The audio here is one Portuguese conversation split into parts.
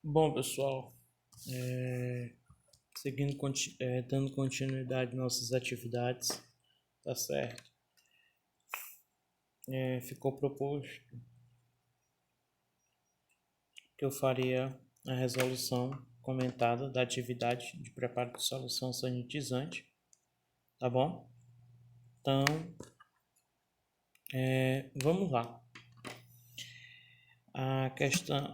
Bom, pessoal, seguindo, dando continuidade às nossas atividades, tá certo? Ficou proposto que eu faria a resolução comentada da atividade de preparo de solução sanitizante, tá bom? Então, vamos lá.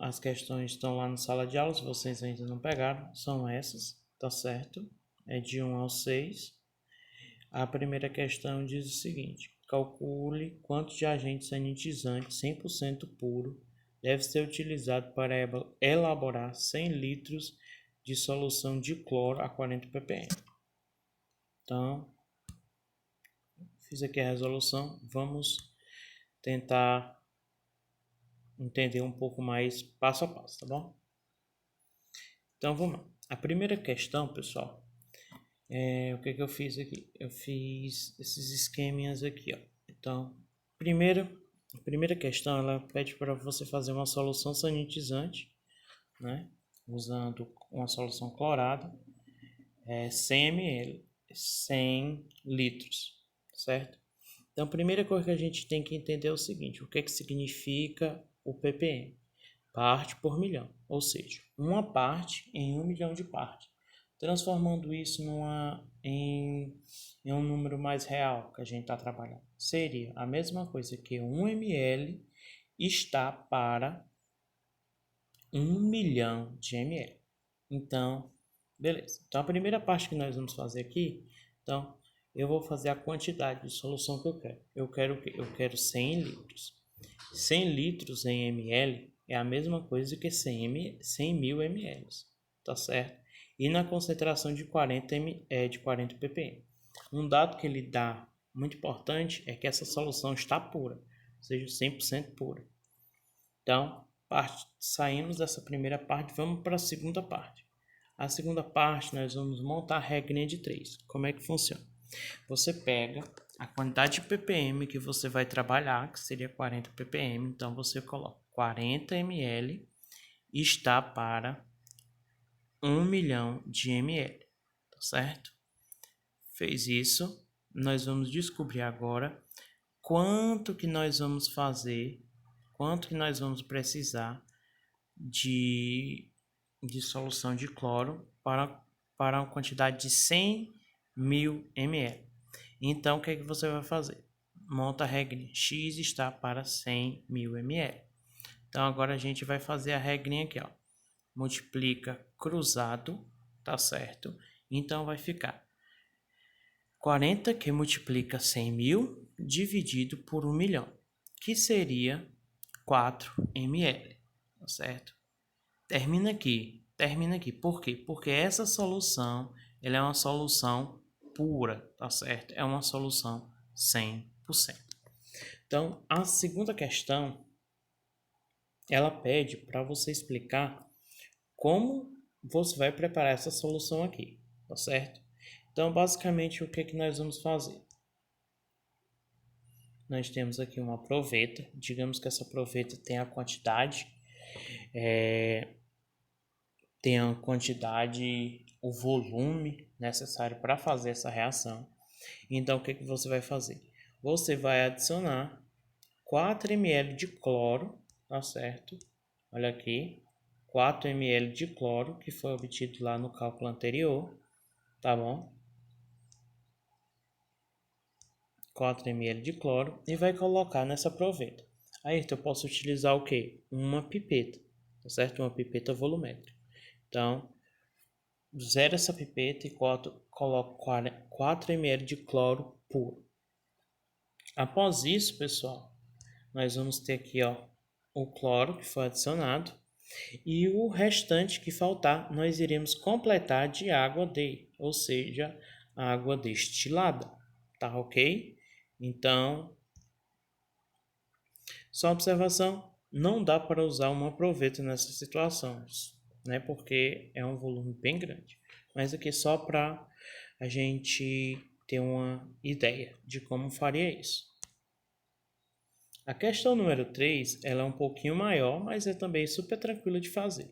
As questões estão lá na sala de aula, se vocês ainda não pegaram, são essas, tá certo? É de 1 ao 6. A primeira questão diz o seguinte: calcule quanto de agente sanitizante 100% puro deve ser utilizado para elaborar 100 litros de solução de cloro a 40 ppm. Então, fiz aqui a resolução. Vamos tentar entender um pouco mais passo a passo, tá bom? Então, vamos lá. A primeira questão, pessoal, o que eu fiz aqui? Eu fiz esses esqueminhas aqui, ó. Então, a primeira questão, ela pede para você fazer uma solução sanitizante, né? Usando uma solução clorada, 100 ml, 100 litros, certo? Então, a primeira coisa que a gente tem que entender é o seguinte: o que significa o ppm? Parte por milhão, ou seja, uma parte em 1 milhão de partes. Transformando isso em um número mais real que a gente está trabalhando. Seria a mesma coisa que 1 ml está para 1 milhão de ml. Então, beleza. Então, a primeira parte que nós vamos fazer aqui, então, eu vou fazer a quantidade de solução que eu quero. Eu quero 100 litros. 100 litros em ml é a mesma coisa que 100 mil ml, tá certo? E na concentração de 40 ppm. Um dado que ele dá muito importante é que essa solução está pura, ou seja, 100% pura. Então, saímos dessa primeira parte, vamos para a segunda parte. A segunda parte nós vamos montar a regrinha de 3. Como é que funciona? Você pega a quantidade de ppm que você vai trabalhar, que seria 40 ppm, então você coloca 40 ml está para 1 milhão de ml, tá certo? Fez isso, nós vamos descobrir agora quanto que nós vamos fazer, quanto que nós vamos precisar de solução de cloro para uma quantidade de 100 mil ml. Então, o que é que você vai fazer? Monta a regrinha. X está para 100 mil ml. Então, agora a gente vai fazer a regrinha aqui, ó. Multiplica cruzado, tá certo? Então, vai ficar 40 que multiplica 100 mil dividido por 1 milhão, que seria 4 ml, tá certo? Termina aqui. Por quê? Porque essa solução, ela é uma solução pura, tá certo? É uma solução 100%. Então, a segunda questão, ela pede para você explicar como você vai preparar essa solução aqui, tá certo? Então, basicamente, o que é que nós vamos fazer? Nós temos aqui uma proveta, digamos que essa proveta tem a quantidade, o volume necessário para fazer essa reação. Então, o que você vai fazer? Você vai adicionar 4 ml de cloro, tá certo? Olha aqui, 4 ml de cloro, que foi obtido lá no cálculo anterior, tá bom? 4 ml de cloro e vai colocar nessa proveta. Aí eu posso utilizar o que? Uma pipeta, tá certo? Uma pipeta volumétrica. Então, zero essa pipeta e coloco 4 ml de cloro puro. Após isso, pessoal, nós vamos ter aqui, ó, o cloro que foi adicionado e o restante que faltar nós iremos completar de água ou seja, água destilada, tá ok? Então, só observação, não dá para usar uma proveta nessas situações, né? Porque é um volume bem grande. Mas aqui só para a gente ter uma ideia de como faria isso. A questão número 3, ela é um pouquinho maior, mas é também super tranquila de fazer.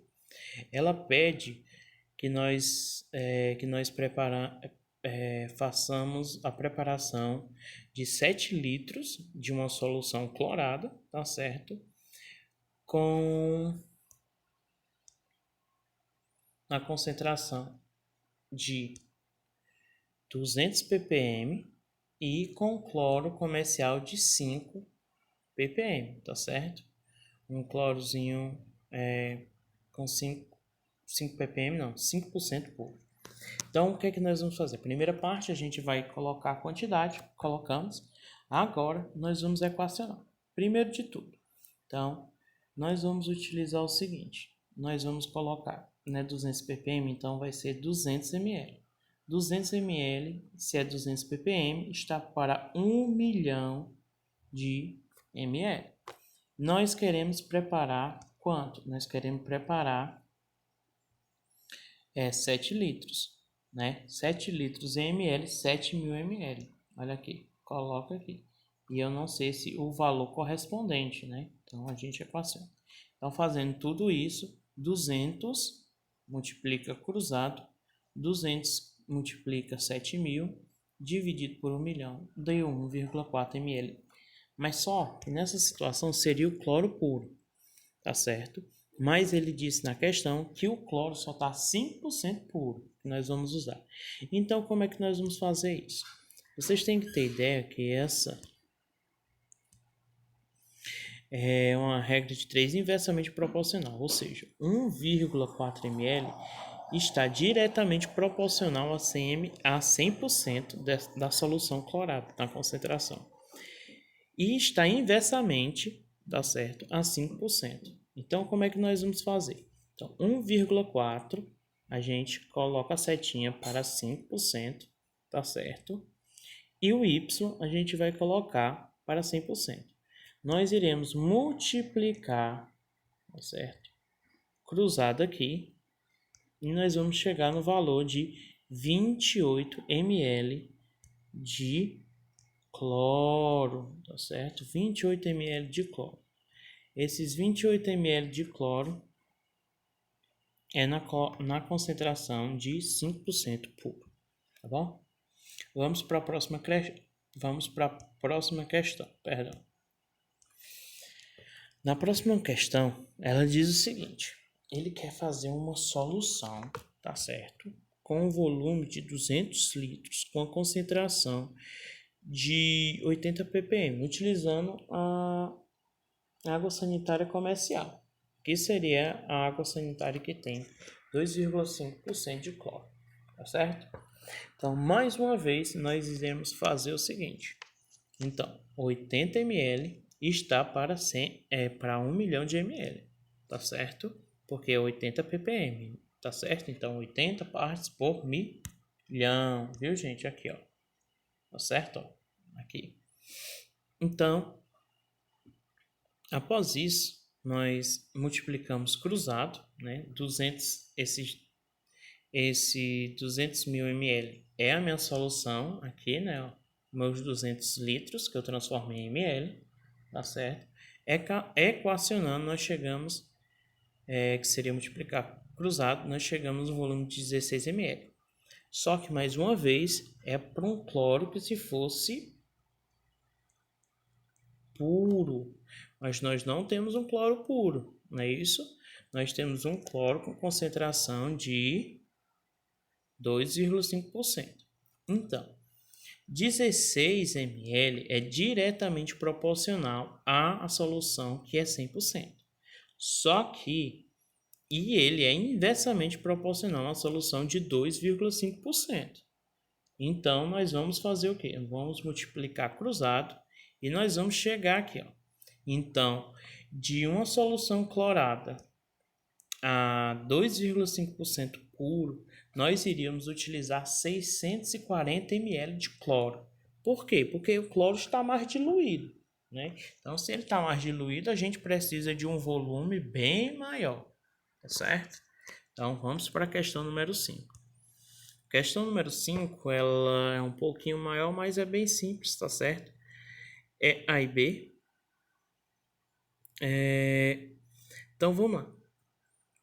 Ela pede que nós façamos a preparação de 7 litros de uma solução clorada, tá certo? Com a concentração de 200 ppm e com cloro comercial de 5 ppm, tá certo? Um clorozinho com 5 ppm, não, 5% puro. Então, o que é que nós vamos fazer? Primeira parte, a gente vai colocar a quantidade, colocamos. Agora, nós vamos equacionar. Primeiro de tudo, então, nós vamos utilizar o seguinte. Nós vamos colocar, 200 ppm, então vai ser 200 ml. 200 ml, se é 200 ppm, está para 1 milhão de ml. Nós queremos preparar quanto? Nós queremos preparar 7 litros, né? 7 litros em ml, 7.000 ml. Olha aqui, coloca aqui. E eu não sei se o valor correspondente, né? Então, a gente equaciona. Então, fazendo tudo isso, 200 multiplica cruzado, 200 multiplica 7.000, dividido por 1 milhão, deu 1,4 ml. Mas só que nessa situação seria o cloro puro, tá certo? Mas ele disse na questão que o cloro só está 5% puro, que nós vamos usar. Então, como é que nós vamos fazer isso? Vocês têm que ter ideia que essa é uma regra de 3 inversamente proporcional, ou seja, 1,4 ml está diretamente proporcional a 100% da solução clorada, na concentração. E está inversamente, tá certo, a 5%. Então, como é que nós vamos fazer? Então, 1,4, a gente coloca a setinha para 5%, tá certo? E o Y a gente vai colocar para 100%. Nós iremos multiplicar, tá certo? Cruzado aqui, e nós vamos chegar no valor de 28 ml de cloro, tá certo? 28 ml de cloro. Esses 28 ml de cloro é na concentração de 5% puro, tá bom? Vamos para a próxima questão, perdão. Na próxima questão, ela diz o seguinte: ele quer fazer uma solução, tá certo? Com um volume de 200 litros, com a concentração de 80 ppm, utilizando a água sanitária comercial, que seria a água sanitária que tem 2,5% de cloro, tá certo? Então, mais uma vez, nós iremos fazer o seguinte. Então, 80 ml está para 1 milhão de ml, tá certo? Porque é 80 ppm, tá certo? Então, 80 partes por milhão, viu, gente? Aqui, ó. Tá certo? Ó. Aqui. Então, após isso, nós multiplicamos cruzado, né? Esse 200 mil ml é a minha solução aqui, né? Ó, meus 200 litros que eu transformei em ml, tá certo? Equacionando, nós chegamos, que seria multiplicar cruzado, nós chegamos no volume de 16 ml. Só que, mais uma vez, é para um cloro que se fosse puro, mas nós não temos um cloro puro, não é isso? Nós temos um cloro com concentração de 2,5%. Então, 16 ml é diretamente proporcional à solução que é 100%. Só que ele é inversamente proporcional à solução de 2,5%. Então, nós vamos fazer o quê? Vamos multiplicar cruzado e nós vamos chegar aqui, ó. Então, de uma solução clorada a 2,5% puro, nós iríamos utilizar 640 ml de cloro. Por quê? Porque o cloro está mais diluído, né? Então, se ele está mais diluído, a gente precisa de um volume bem maior, tá certo? Então, vamos para a questão número 5. Questão número 5, ela é um pouquinho maior, mas é bem simples, tá certo? É A e B. Então, vamos lá.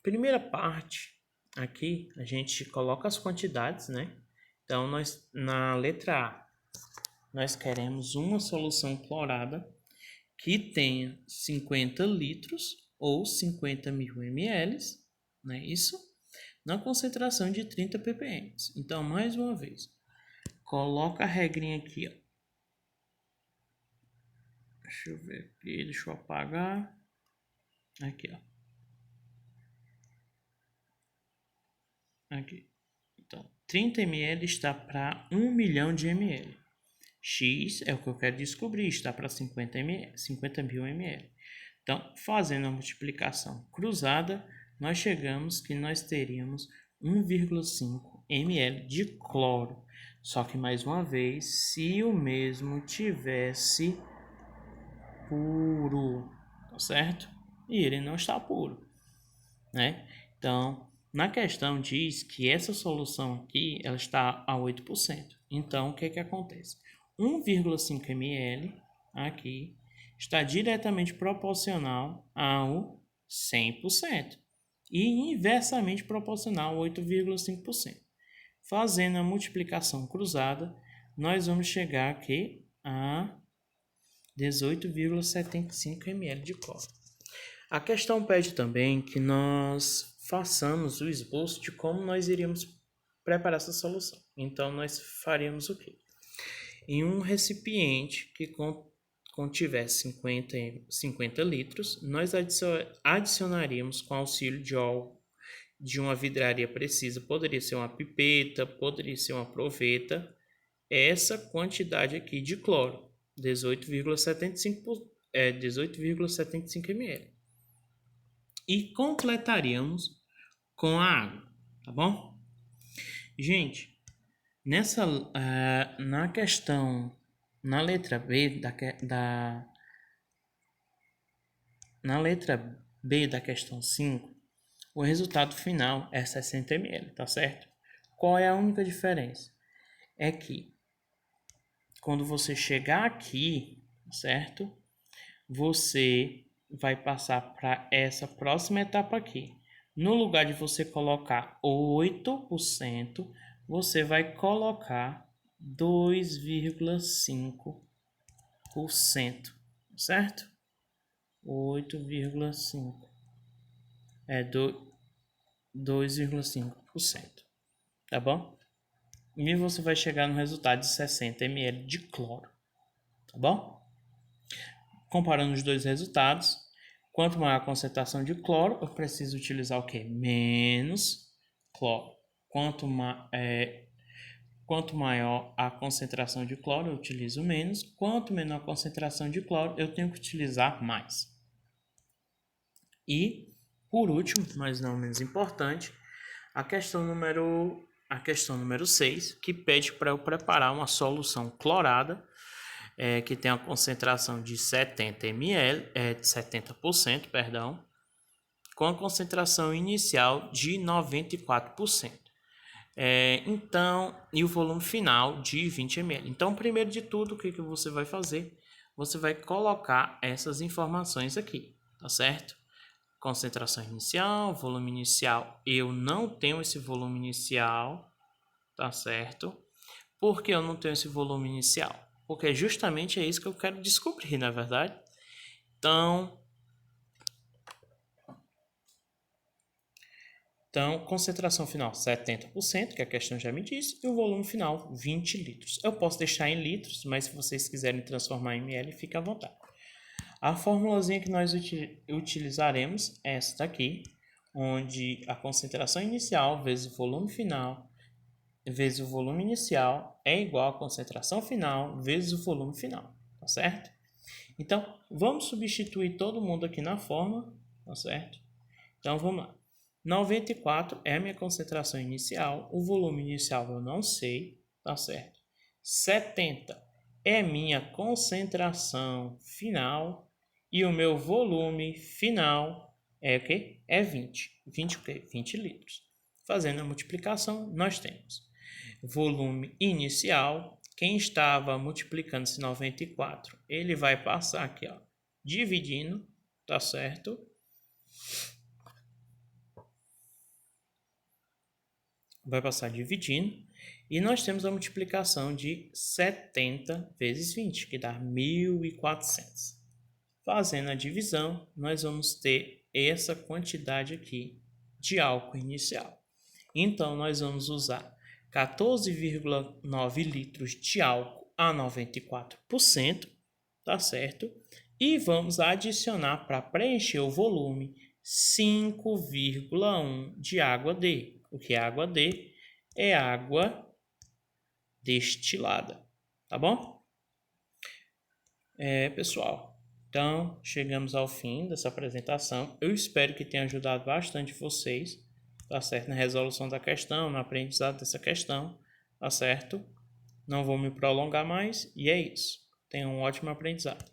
primeira parte, aqui a gente coloca as quantidades, né? Então, na letra A, nós queremos uma solução clorada que tenha 50 litros ou 50.000 ml, não é isso? Na concentração de 30 ppm. Então, mais uma vez, coloca a regrinha aqui, ó. Deixa eu ver aqui, deixa eu apagar. Aqui, ó. Aqui. Então, 30 ml está para 1 milhão de ml. X é o que eu quero descobrir, está para 50.000 ml. Então, fazendo a multiplicação cruzada, nós chegamos que nós teríamos 1,5 ml de cloro. Só que, mais uma vez, se o mesmo tivesse puro, tá certo? E ele não está puro, né? Então, na questão diz que essa solução aqui, ela está a 8%. Então, o que que acontece? 1,5 ml aqui está diretamente proporcional ao 100% e inversamente proporcional ao 8,5%. Fazendo a multiplicação cruzada, nós vamos chegar aqui a 18,75 ml de cloro. A questão pede também que nós façamos o esboço de como nós iríamos preparar essa solução. Então, nós faríamos o quê? Em um recipiente que contivesse 50 litros, nós adicionaríamos com auxílio de uma vidraria precisa, poderia ser uma pipeta, poderia ser uma proveta, essa quantidade aqui de cloro, 18,75 ml. E completaríamos com a água, tá bom? Gente, na questão, na letra B na letra B da questão 5, o resultado final é 60 ml, tá certo? Qual é a única diferença? É que quando você chegar aqui, certo? Você vai passar para essa próxima etapa aqui. No lugar de você colocar 8%, você vai colocar 2,5%, certo? 8,5 é 2,5%, tá bom? E você vai chegar no resultado de 60 ml de cloro, tá bom? Comparando os dois resultados, quanto maior a concentração de cloro, eu preciso utilizar o quê? Menos cloro. Quanto maior a concentração de cloro, eu utilizo menos. Quanto menor a concentração de cloro, eu tenho que utilizar mais. E, por último, mas não menos importante, a questão número 6, que pede para eu preparar uma solução clorada, que tem a concentração de 70%, com a concentração inicial de 94%. Então, e o volume final de 20 ml. Então, primeiro de tudo, o que você vai fazer? Você vai colocar essas informações aqui, tá certo? Concentração inicial, volume inicial. Eu não tenho esse volume inicial, tá certo? Por que eu não tenho esse volume inicial? Porque justamente é isso que eu quero descobrir, na verdade. Então, concentração final 70%, que a questão já me disse, e o volume final 20 litros. Eu posso deixar em litros, mas se vocês quiserem transformar em ml, fique à vontade. A formulazinha que nós utilizaremos é essa daqui, onde a concentração inicial vezes o volume final vezes o volume inicial é igual à concentração final vezes o volume final, tá certo? Então, vamos substituir todo mundo aqui na forma, tá certo? Então, vamos lá. 94 é a minha concentração inicial, o volume inicial eu não sei, tá certo? 70 é minha concentração final e o meu volume final é o quê? É 20. 20 o quê? 20 litros. Fazendo a multiplicação, nós temos volume inicial. Quem estava multiplicando esse 94, ele vai passar aqui, ó, dividindo, tá certo? vai passar dividindo, e nós temos a multiplicação de 70 vezes 20, que dá 1.400. Fazendo a divisão, nós vamos ter essa quantidade aqui de álcool inicial. Então, nós vamos usar 14,9 litros de álcool a 94%, tá certo? E vamos adicionar para preencher o volume 5,1 de água D. O que é água D? É água destilada, tá bom? Pessoal, então chegamos ao fim dessa apresentação. Eu espero que tenha ajudado bastante vocês, tá certo? Na resolução da questão, no aprendizado dessa questão, tá certo? Não vou me prolongar mais e é isso. Tenham um ótimo aprendizado.